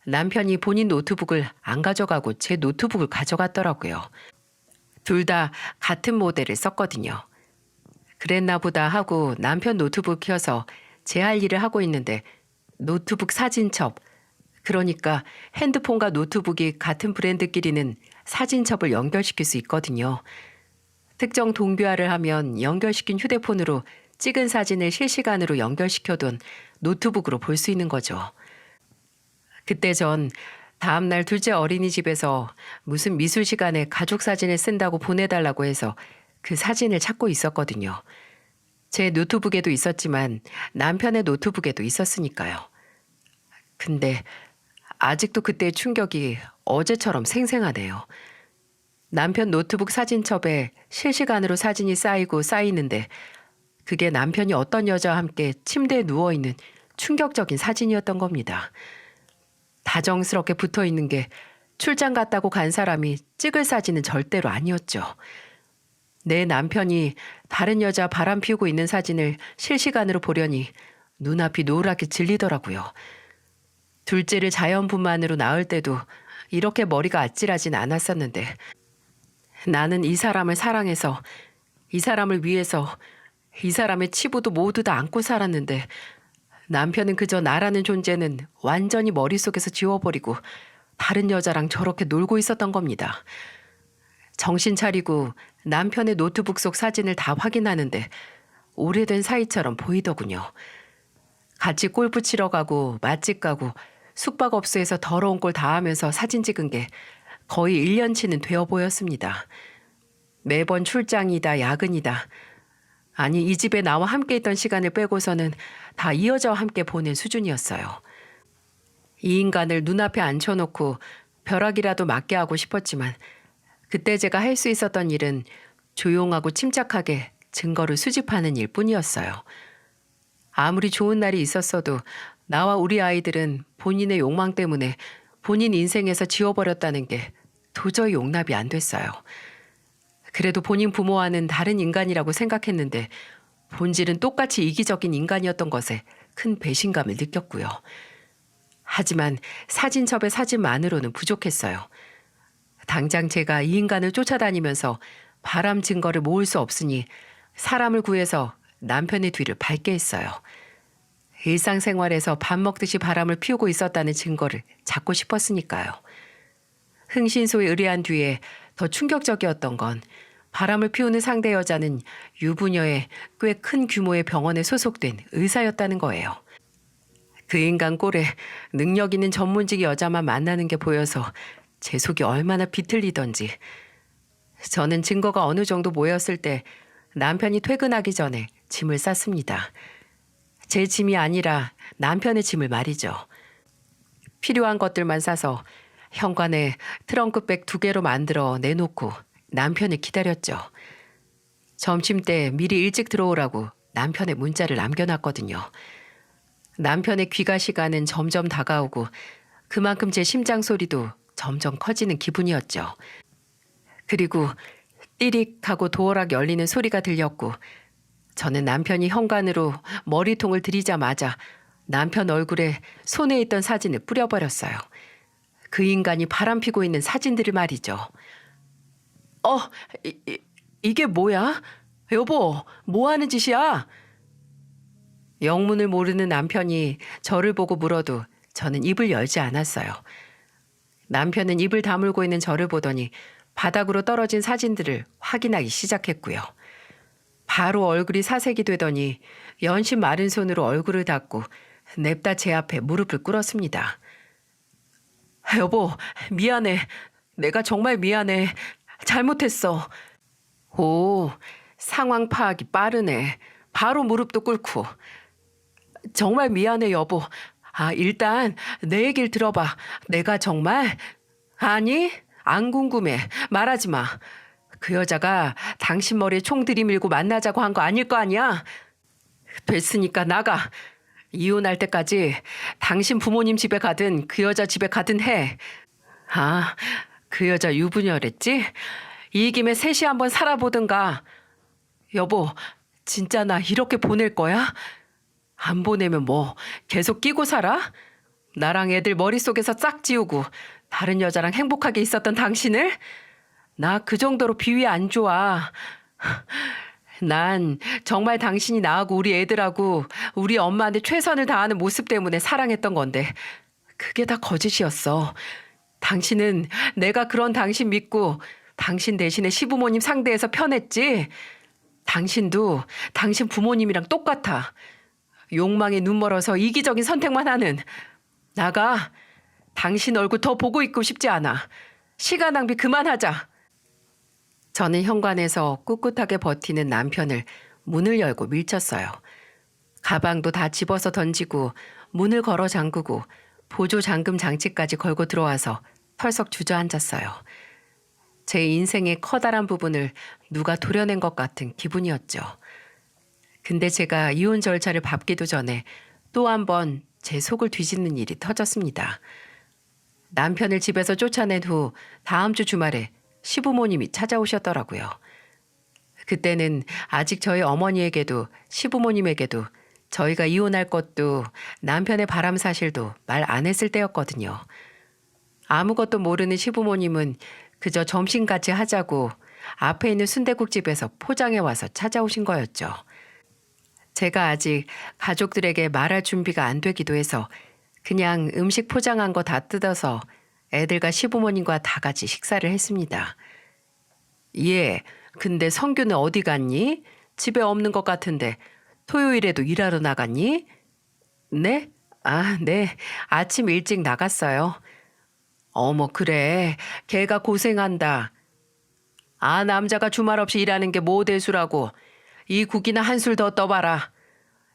남편이 본인 노트북을 안 가져가고 제 노트북을 가져갔더라고요. 둘 다 같은 모델을 썼거든요. 그랬나 보다 하고 남편 노트북 켜서 제 할 일을 하고 있는데 노트북 사진첩, 그러니까 핸드폰과 노트북이 같은 브랜드끼리는 사진첩을 연결시킬 수 있거든요. 특정 동교화를 하면 연결시킨 휴대폰으로 찍은 사진을 실시간으로 연결시켜둔 노트북으로 볼 수 있는 거죠. 그때 전 다음날 둘째 어린이집에서 무슨 미술 시간에 가족 사진을 쓴다고 보내달라고 해서 그 사진을 찾고 있었거든요. 제 노트북에도 있었지만 남편의 노트북에도 있었으니까요. 근데 아직도 그때의 충격이 어제처럼 생생하네요. 남편 노트북 사진첩에 실시간으로 사진이 쌓이고 쌓이는데 그게 남편이 어떤 여자와 함께 침대에 누워있는 충격적인 사진이었던 겁니다. 다정스럽게 붙어있는 게 출장 갔다고 간 사람이 찍을 사진은 절대로 아니었죠. 내 남편이 다른 여자 바람 피우고 있는 사진을 실시간으로 보려니 눈앞이 노랗게 질리더라고요. 둘째를 자연분만으로 낳을 때도 이렇게 머리가 아찔하진 않았었는데 나는 이 사람을 사랑해서, 이 사람을 위해서, 이 사람의 치부도 모두 다 안고 살았는데 남편은 그저 나라는 존재는 완전히 머릿속에서 지워버리고 다른 여자랑 저렇게 놀고 있었던 겁니다. 정신 차리고 남편의 노트북 속 사진을 다 확인하는데 오래된 사이처럼 보이더군요. 같이 골프 치러 가고 맛집 가고 숙박업소에서 더러운 꼴 다 하면서 사진 찍은 게 거의 1년치는 되어 보였습니다. 매번 출장이다 야근이다. 아니 이 집에 나와 함께 있던 시간을 빼고서는 다 이 여자와 함께 보낸 수준이었어요. 이 인간을 눈앞에 앉혀놓고 벼락이라도 맞게 하고 싶었지만 그때 제가 할 수 있었던 일은 조용하고 침착하게 증거를 수집하는 일뿐이었어요. 아무리 좋은 날이 있었어도 나와 우리 아이들은 본인의 욕망 때문에 본인 인생에서 지워버렸다는 게 도저히 용납이 안 됐어요. 그래도 본인 부모와는 다른 인간이라고 생각했는데 본질은 똑같이 이기적인 인간이었던 것에 큰 배신감을 느꼈고요. 하지만 사진첩의 사진만으로는 부족했어요. 당장 제가 이 인간을 쫓아다니면서 바람 증거를 모을 수 없으니 사람을 구해서 남편의 뒤를 밟게 했어요. 일상생활에서 밥 먹듯이 바람을 피우고 있었다는 증거를 찾고 싶었으니까요. 흥신소에 의뢰한 뒤에 더 충격적이었던 건 바람을 피우는 상대 여자는 유부녀의 꽤 큰 규모의 병원에 소속된 의사였다는 거예요. 그 인간 꼴에 능력 있는 전문직 여자만 만나는 게 보여서 제 속이 얼마나 비틀리던지. 저는 증거가 어느 정도 모였을 때 남편이 퇴근하기 전에 짐을 쌌습니다. 제 짐이 아니라 남편의 짐을 말이죠. 필요한 것들만 사서 현관에 트렁크백 2개로 만들어 내놓고 남편을 기다렸죠. 점심때 미리 일찍 들어오라고 남편의 문자를 남겨놨거든요. 남편의 귀가 시간은 점점 다가오고 그만큼 제 심장 소리도 점점 커지는 기분이었죠. 그리고 띠릭하고 도어락 열리는 소리가 들렸고 저는 남편이 현관으로 머리통을 들이자마자 남편 얼굴에 손에 있던 사진을 뿌려버렸어요. 그 인간이 바람피고 있는 사진들을 말이죠. 이게 뭐야? 여보, 뭐 하는 짓이야? 영문을 모르는 남편이 저를 보고 물어도 저는 입을 열지 않았어요. 남편은 입을 다물고 있는 저를 보더니 바닥으로 떨어진 사진들을 확인하기 시작했고요. 바로 얼굴이 사색이 되더니 연신 마른 손으로 얼굴을 닦고 냅다 제 앞에 무릎을 꿇었습니다. 여보, 미안해. 내가 정말 미안해. 잘못했어. 오, 상황 파악이 빠르네. 바로 무릎도 꿇고. 정말 미안해, 여보. 일단 내 얘기를 들어봐. 내가 정말... 아니, 안 궁금해. 말하지 마. 그 여자가 당신 머리에 총 들이밀고 만나자고 한 거 아닐 거 아니야? 됐으니까 나가. 이혼할 때까지 당신 부모님 집에 가든 그 여자 집에 가든 해. 그 여자 유부녀랬지? 이 김에 셋이 한번 살아보든가. 여보, 진짜 나 이렇게 보낼 거야? 안 보내면 뭐 계속 끼고 살아? 나랑 애들 머릿속에서 싹 지우고 다른 여자랑 행복하게 있었던 당신을? 나 그 정도로 비위 안 좋아. 난 정말 당신이 나하고 우리 애들하고 우리 엄마한테 최선을 다하는 모습 때문에 사랑했던 건데 그게 다 거짓이었어. 당신은 내가 그런 당신 믿고 당신 대신에 시부모님 상대해서 편했지. 당신도 당신 부모님이랑 똑같아. 욕망에 눈멀어서 이기적인 선택만 하는. 나가. 당신 얼굴 더 보고 있고 싶지 않아. 시간 낭비 그만하자. 저는 현관에서 꿋꿋하게 버티는 남편을 문을 열고 밀쳤어요. 가방도 다 집어서 던지고 문을 걸어 잠그고 보조 잠금 장치까지 걸고 들어와서 털썩 주저앉았어요. 제 인생의 커다란 부분을 누가 도려낸 것 같은 기분이었죠. 근데 제가 이혼 절차를 밟기도 전에 또 한 번 제 속을 뒤집는 일이 터졌습니다. 남편을 집에서 쫓아낸 후 다음 주 주말에 시부모님이 찾아오셨더라고요. 그때는 아직 저희 어머니에게도 시부모님에게도 저희가 이혼할 것도 남편의 바람 사실도 말 안 했을 때였거든요. 아무것도 모르는 시부모님은 그저 점심같이 하자고 앞에 있는 순댓국집에서 포장해 와서 찾아오신 거였죠. 제가 아직 가족들에게 말할 준비가 안 되기도 해서 그냥 음식 포장한 거 다 뜯어서 애들과 시부모님과 다 같이 식사를 했습니다. 예, 근데 성규는 어디 갔니? 집에 없는 것 같은데 토요일에도 일하러 나갔니? 네? 아, 네. 아침 일찍 나갔어요. 어머, 그래. 걔가 고생한다. 아, 남자가 주말 없이 일하는 게 뭐 대수라고. 이 국이나 한술 더 떠봐라.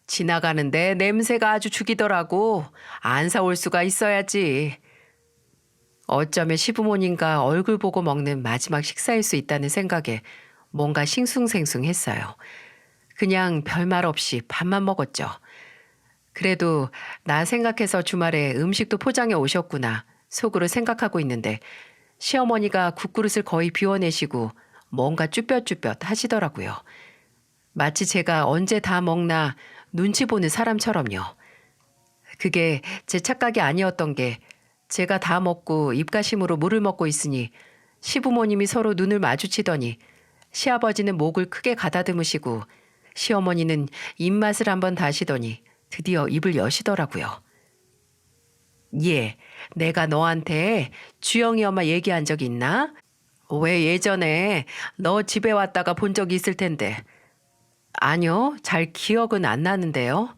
지나가는데 냄새가 아주 죽이더라고. 안 사올 수가 있어야지. 어쩌면 시부모님과 얼굴 보고 먹는 마지막 식사일 수 있다는 생각에 뭔가 싱숭생숭했어요. 그냥 별말 없이 밥만 먹었죠. 그래도 나 생각해서 주말에 음식도 포장해 오셨구나 속으로 생각하고 있는데 시어머니가 국그릇을 거의 비워내시고 뭔가 쭈뼛쭈뼛 하시더라고요. 마치 제가 언제 다 먹나 눈치 보는 사람처럼요. 그게 제 착각이 아니었던 게 제가 다 먹고 입가심으로 물을 먹고 있으니 시부모님이 서로 눈을 마주치더니 시아버지는 목을 크게 가다듬으시고 시어머니는 입맛을 한번 다시더니 드디어 입을 여시더라고요. 예, 내가 너한테 주영이 엄마 얘기한 적 있나? 왜 예전에 너 집에 왔다가 본 적이 있을 텐데. 아니요, 잘 기억은 안 나는데요.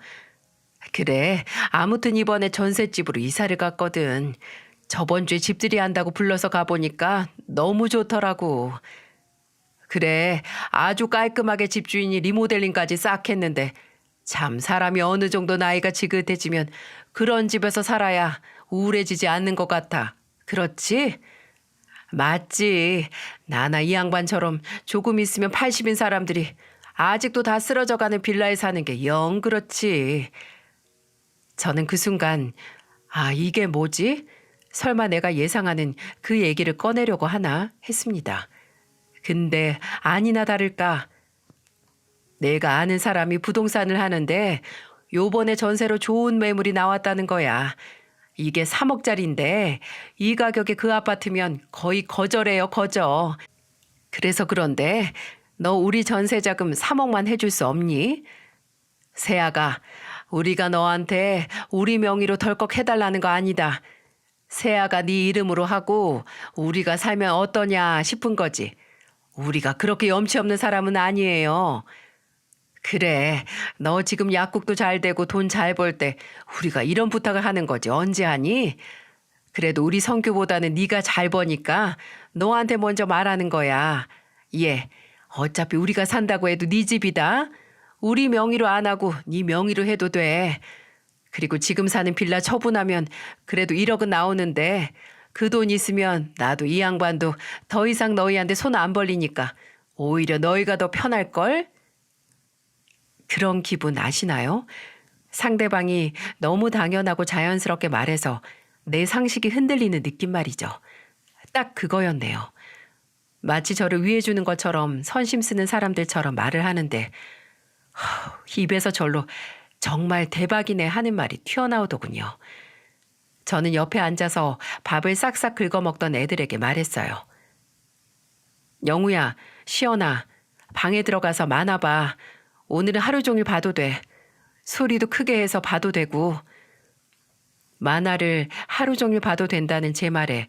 그래, 아무튼 이번에 전셋집으로 이사를 갔거든. 저번 주에 집들이 한다고 불러서 가보니까 너무 좋더라고. 그래, 아주 깔끔하게 집주인이 리모델링까지 싹 했는데 참 사람이 어느 정도 나이가 지긋해지면 그런 집에서 살아야 우울해지지 않는 것 같아. 그렇지? 맞지. 나나 이 양반처럼 조금 있으면 80인 사람들이 아직도 다 쓰러져가는 빌라에 사는 게 영 그렇지. 저는 그 순간 아 이게 뭐지? 설마 내가 예상하는 그 얘기를 꺼내려고 하나 했습니다. 근데 아니나 다를까 내가 아는 사람이 부동산을 하는데 요번에 전세로 좋은 매물이 나왔다는 거야. 이게 3억짜리인데 이 가격에 그 아파트면 거의 거저래요, 거저. 그래서 그런데 너 우리 전세 자금 3억만 해줄 수 없니? 세아가 우리가 너한테 우리 명의로 덜컥 해달라는 거 아니다. 세아가 네 이름으로 하고 우리가 살면 어떠냐 싶은 거지. 우리가 그렇게 염치 없는 사람은 아니에요. 그래, 너 지금 약국도 잘 되고 돈 잘 벌 때 우리가 이런 부탁을 하는 거지 언제 하니? 그래도 우리 성규보다는 네가 잘 버니까 너한테 먼저 말하는 거야. 예, 어차피 우리가 산다고 해도 네 집이다. 우리 명의로 안 하고 네 명의로 해도 돼. 그리고 지금 사는 빌라 처분하면 그래도 1억은 나오는데 그 돈 있으면 나도 이 양반도 더 이상 너희한테 손 안 벌리니까 오히려 너희가 더 편할걸? 그런 기분 아시나요? 상대방이 너무 당연하고 자연스럽게 말해서 내 상식이 흔들리는 느낌 말이죠. 딱 그거였네요. 마치 저를 위해주는 것처럼 선심 쓰는 사람들처럼 말을 하는데 입에서 절로 정말 대박이네 하는 말이 튀어나오더군요. 저는 옆에 앉아서 밥을 싹싹 긁어먹던 애들에게 말했어요. 영우야, 시연아, 방에 들어가서 만화 봐. 오늘은 하루 종일 봐도 돼. 소리도 크게 해서 봐도 되고. 만화를 하루 종일 봐도 된다는 제 말에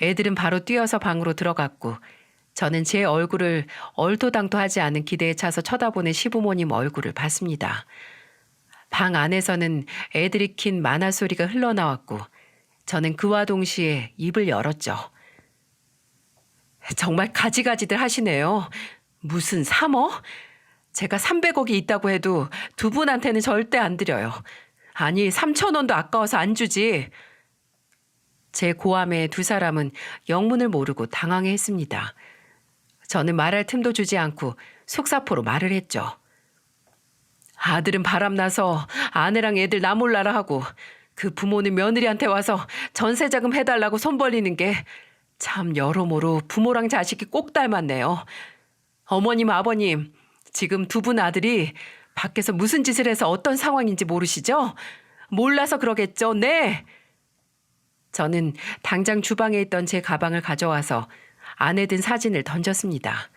애들은 바로 뛰어서 방으로 들어갔고 저는 제 얼굴을 얼토당토하지 않은 기대에 차서 쳐다보는 시부모님 얼굴을 봤습니다. 방 안에서는 애들이 킨 만화 소리가 흘러나왔고 저는 그와 동시에 입을 열었죠. 정말 가지가지들 하시네요. 무슨 3억? 제가 300억이 있다고 해도 두 분한테는 절대 안 드려요. 아니 3,000원도 아까워서 안 주지. 제 고함에 두 사람은 영문을 모르고 당황해했습니다. 저는 말할 틈도 주지 않고 속사포로 말을 했죠. 아들은 바람나서 아내랑 애들 나 몰라라 하고 그 부모는 며느리한테 와서 전세자금 해달라고 손 벌리는 게 참 여러모로 부모랑 자식이 꼭 닮았네요. 어머님 아버님 지금 두 분 아들이 밖에서 무슨 짓을 해서 어떤 상황인지 모르시죠? 몰라서 그러겠죠. 네. 저는 당장 주방에 있던 제 가방을 가져와서 안에 든 사진을 던졌습니다.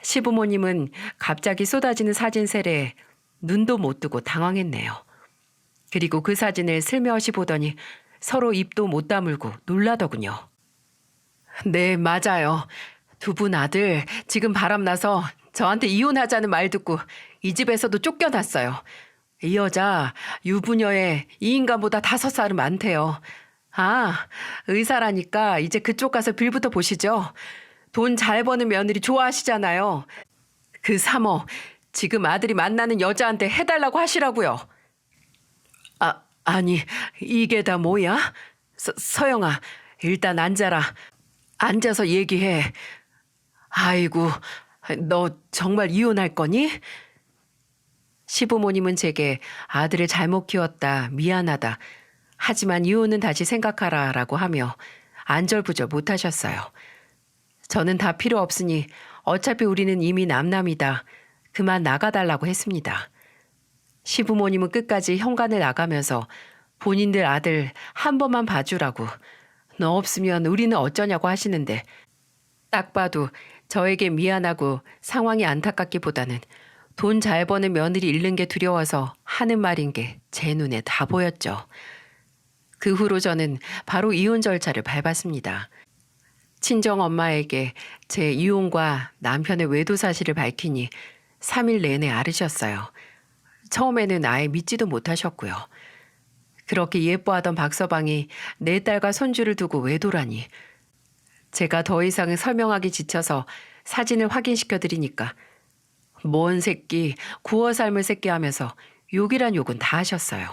시부모님은 갑자기 쏟아지는 사진 세례에 눈도 못 뜨고 당황했네요. 그리고 그 사진을 슬며시 보더니 서로 입도 못 다물고 놀라더군요. 네, 맞아요. 두 분 아들 지금 바람나서 저한테 이혼하자는 말 듣고 이 집에서도 쫓겨났어요. 이 여자 유부녀에 이 인간보다 5살은 많대요. 아, 의사라니까 이제 그쪽 가서 빌부터 보시죠. 돈 잘 버는 며느리 좋아하시잖아요. 그 사모 지금 아들이 만나는 여자한테 해달라고 하시라고요. 아니 이게 다 뭐야? 서영아 일단 앉아라. 앉아서 얘기해. 아이고 너 정말 이혼할 거니? 시부모님은 제게 아들을 잘못 키웠다 미안하다. 하지만 이혼은 다시 생각하라라고 하며 안절부절 못하셨어요. 저는 다 필요 없으니 어차피 우리는 이미 남남이다. 그만 나가달라고 했습니다. 시부모님은 끝까지 현관을 나가면서 본인들 아들 한 번만 봐주라고 너 없으면 우리는 어쩌냐고 하시는데 딱 봐도 저에게 미안하고 상황이 안타깝기보다는 돈 잘 버는 며느리 잃는 게 두려워서 하는 말인 게 제 눈에 다 보였죠. 그 후로 저는 바로 이혼 절차를 밟았습니다. 친정엄마에게 제 이혼과 남편의 외도 사실을 밝히니 3일 내내 앓으셨어요. 처음에는 아예 믿지도 못하셨고요. 그렇게 예뻐하던 박서방이 내 딸과 손주를 두고 외도라니. 제가 더 이상 설명하기 지쳐서 사진을 확인시켜드리니까 뭔 새끼, 구워 삶을 새끼 하면서 욕이란 욕은 다 하셨어요.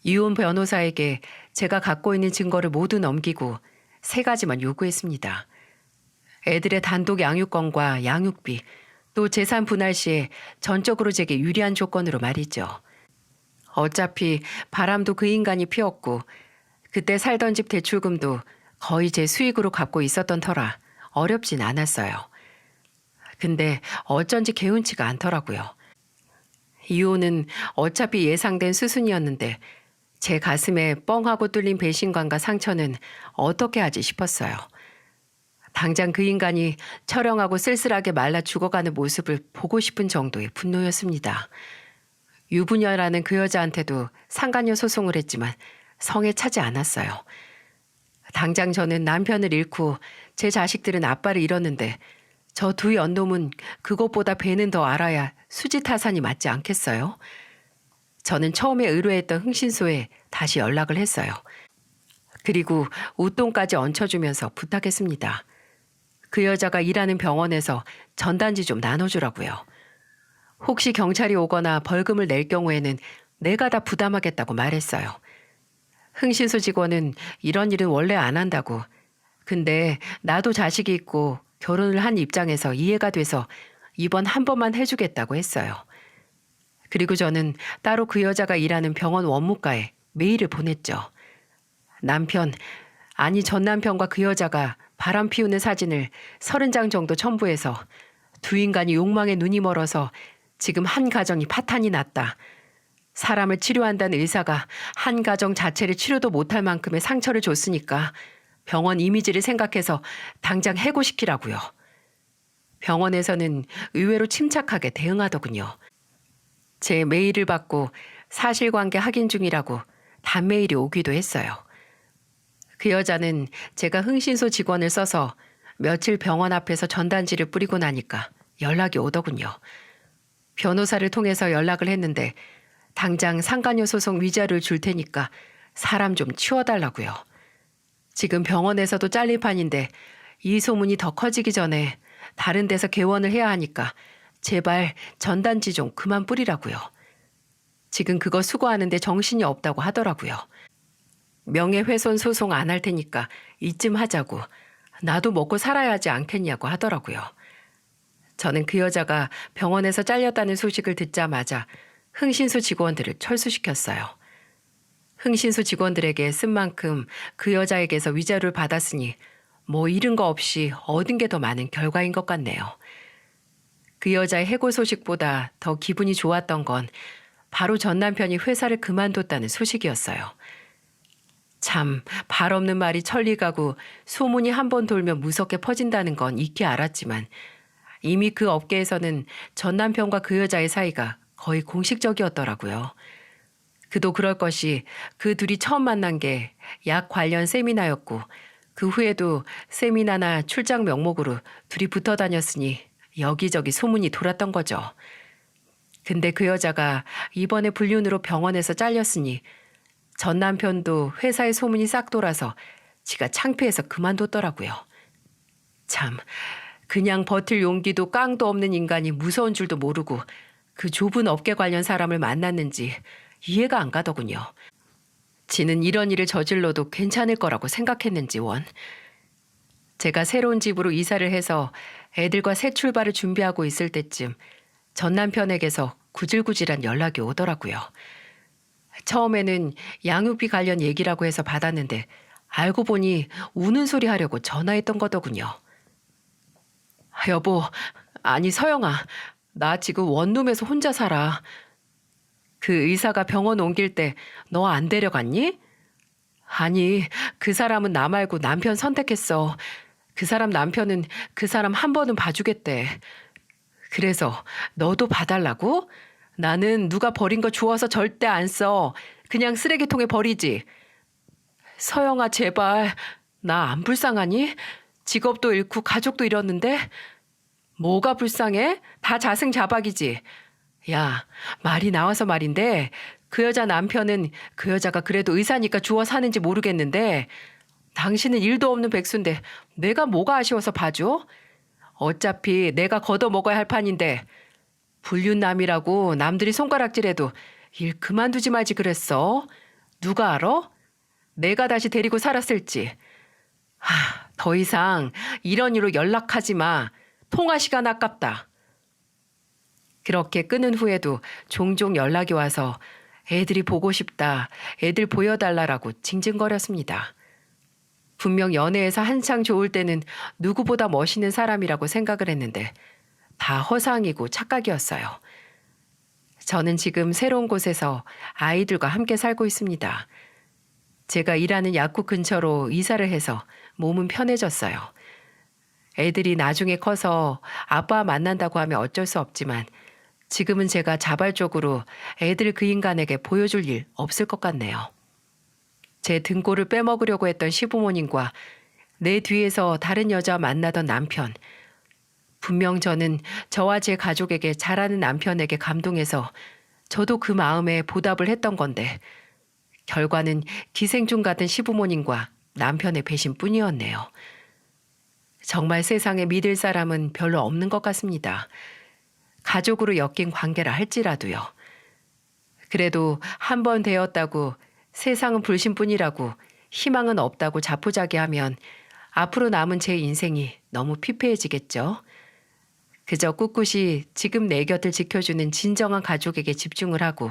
이혼 변호사에게 제가 갖고 있는 증거를 모두 넘기고 3가지만 요구했습니다. 애들의 단독 양육권과 양육비, 또 재산 분할 시에 전적으로 제게 유리한 조건으로 말이죠. 어차피 바람도 그 인간이 피웠고 그때 살던 집 대출금도 거의 제 수익으로 갚고 있었던 터라 어렵진 않았어요. 근데 어쩐지 개운치가 않더라고요. 이혼은 어차피 예상된 수순이었는데 제 가슴에 뻥하고 뚫린 배신감과 상처는 어떻게 하지 싶었어요. 당장 그 인간이 처량하고 쓸쓸하게 말라 죽어가는 모습을 보고 싶은 정도의 분노였습니다. 유부녀라는 그 여자한테도 상간녀 소송을 했지만 성에 차지 않았어요. 당장 저는 남편을 잃고 제 자식들은 아빠를 잃었는데 저 두 연놈은 그것보다 배는 더 알아야 수지타산이 맞지 않겠어요? 저는 처음에 의뢰했던 흥신소에 다시 연락을 했어요. 그리고 웃돈까지 얹혀주면서 부탁했습니다. 그 여자가 일하는 병원에서 전단지 좀 나눠주라고요. 혹시 경찰이 오거나 벌금을 낼 경우에는 내가 다 부담하겠다고 말했어요. 흥신소 직원은 이런 일은 원래 안 한다고. 근데 나도 자식이 있고 결혼을 한 입장에서 이해가 돼서 이번 한 번만 해주겠다고 했어요. 그리고 저는 따로 그 여자가 일하는 병원 원무과에 메일을 보냈죠. 전 남편과 그 여자가 바람 피우는 사진을 30장 정도 첨부해서 두 인간이 욕망에 눈이 멀어서 지금 한 가정이 파탄이 났다. 사람을 치료한다는 의사가 한 가정 자체를 치료도 못할 만큼의 상처를 줬으니까 병원 이미지를 생각해서 당장 해고시키라고요. 병원에서는 의외로 침착하게 대응하더군요. 제 메일을 받고 사실관계 확인 중이라고 단메일이 오기도 했어요. 그 여자는 제가 흥신소 직원을 써서 며칠 병원 앞에서 전단지를 뿌리고 나니까 연락이 오더군요. 변호사를 통해서 연락을 했는데 당장 상간녀 소송 위자료를 줄 테니까 사람 좀 치워달라고요. 지금 병원에서도 잘릴판인데 이 소문이 더 커지기 전에 다른 데서 개원을 해야 하니까 제발 전단지 좀 그만 뿌리라고요. 지금 그거 수거하는데 정신이 없다고 하더라고요. 명예훼손 소송 안 할 테니까 이쯤 하자고. 나도 먹고 살아야 하지 않겠냐고 하더라고요. 저는 그 여자가 병원에서 잘렸다는 소식을 듣자마자 흥신소 직원들을 철수시켰어요. 흥신소 직원들에게 쓴 만큼 그 여자에게서 위자료를 받았으니 뭐 잃은 거 없이 얻은 게 더 많은 결과인 것 같네요. 그 여자의 해고 소식보다 더 기분이 좋았던 건 바로 전 남편이 회사를 그만뒀다는 소식이었어요. 참, 발 없는 말이 천리 가고 소문이 한 번 돌면 무섭게 퍼진다는 건 익히 알았지만 이미 그 업계에서는 전 남편과 그 여자의 사이가 거의 공식적이었더라고요. 그도 그럴 것이 그 둘이 처음 만난 게 약 관련 세미나였고 그 후에도 세미나나 출장 명목으로 둘이 붙어 다녔으니 여기저기 소문이 돌았던 거죠. 근데 그 여자가 이번에 불륜으로 병원에서 잘렸으니 전 남편도 회사에 소문이 싹 돌아서 지가 창피해서 그만뒀더라고요. 참, 그냥 버틸 용기도 깡도 없는 인간이 무서운 줄도 모르고 그 좁은 업계 관련 사람을 만났는지 이해가 안 가더군요. 지는 이런 일을 저질러도 괜찮을 거라고 생각했는지 원. 제가 새로운 집으로 이사를 해서 애들과 새 출발을 준비하고 있을 때쯤 전 남편에게서 구질구질한 연락이 오더라고요. 처음에는 양육비 관련 얘기라고 해서 받았는데 알고 보니 우는 소리 하려고 전화했던 거더군요. 여보, 아니 서영아, 나 지금 원룸에서 혼자 살아. 그 의사가 병원 옮길 때 너 안 데려갔니? 아니, 그 사람은 나 말고 남편 선택했어. 그 사람 남편은 그 사람 한 번은 봐주겠대. 그래서 너도 봐달라고? 나는 누가 버린 거 주워서 절대 안 써. 그냥 쓰레기통에 버리지. 서영아, 제발. 나 안 불쌍하니? 직업도 잃고 가족도 잃었는데? 뭐가 불쌍해? 다 자승자박이지. 야, 말이 나와서 말인데 그 여자 남편은 그 여자가 그래도 의사니까 주워 사는지 모르겠는데 당신은 일도 없는 백수인데 내가 뭐가 아쉬워서 봐줘? 어차피 내가 걷어먹어야 할 판인데 불륜남이라고 남들이 손가락질해도 일 그만두지 말지 그랬어. 누가 알아? 내가 다시 데리고 살았을지. 더 이상 이런 일로 연락하지 마. 통화 시간 아깝다. 그렇게 끊은 후에도 종종 연락이 와서 애들이 보고 싶다, 애들 보여달라라고 징징거렸습니다. 분명 연애에서 한창 좋을 때는 누구보다 멋있는 사람이라고 생각을 했는데 다 허상이고 착각이었어요. 저는 지금 새로운 곳에서 아이들과 함께 살고 있습니다. 제가 일하는 약국 근처로 이사를 해서 몸은 편해졌어요. 애들이 나중에 커서 아빠 만난다고 하면 어쩔 수 없지만 지금은 제가 자발적으로 애들 그 인간에게 보여줄 일 없을 것 같네요. 제 등골을 빼먹으려고 했던 시부모님과 내 뒤에서 다른 여자 만나던 남편. 분명 저는 저와 제 가족에게 잘하는 남편에게 감동해서 저도 그 마음에 보답을 했던 건데 결과는 기생충 같은 시부모님과 남편의 배신뿐이었네요. 정말 세상에 믿을 사람은 별로 없는 것 같습니다. 가족으로 엮인 관계라 할지라도요. 그래도 한 번 되었다고 세상은 불신뿐이라고 희망은 없다고 자포자기하면 앞으로 남은 제 인생이 너무 피폐해지겠죠. 그저 꿋꿋이 지금 내 곁을 지켜주는 진정한 가족에게 집중을 하고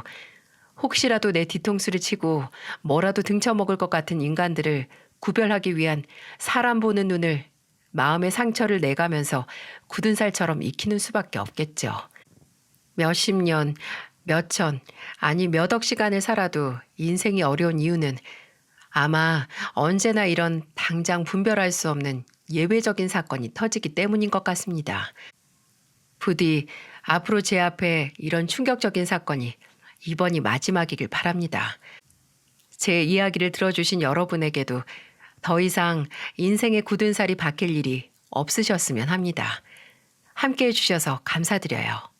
혹시라도 내 뒤통수를 치고 뭐라도 등쳐먹을 것 같은 인간들을 구별하기 위한 사람 보는 눈을 마음의 상처를 내가면서 굳은 살처럼 익히는 수밖에 없겠죠. 몇십 년, 몇천, 아니 몇억 시간을 살아도 인생이 어려운 이유는 아마 언제나 이런 당장 분별할 수 없는 예외적인 사건이 터지기 때문인 것 같습니다. 부디 앞으로 제 앞에 이런 충격적인 사건이 이번이 마지막이길 바랍니다. 제 이야기를 들어주신 여러분에게도 더 이상 인생의 굳은 살이 박힐 일이 없으셨으면 합니다. 함께 해주셔서 감사드려요.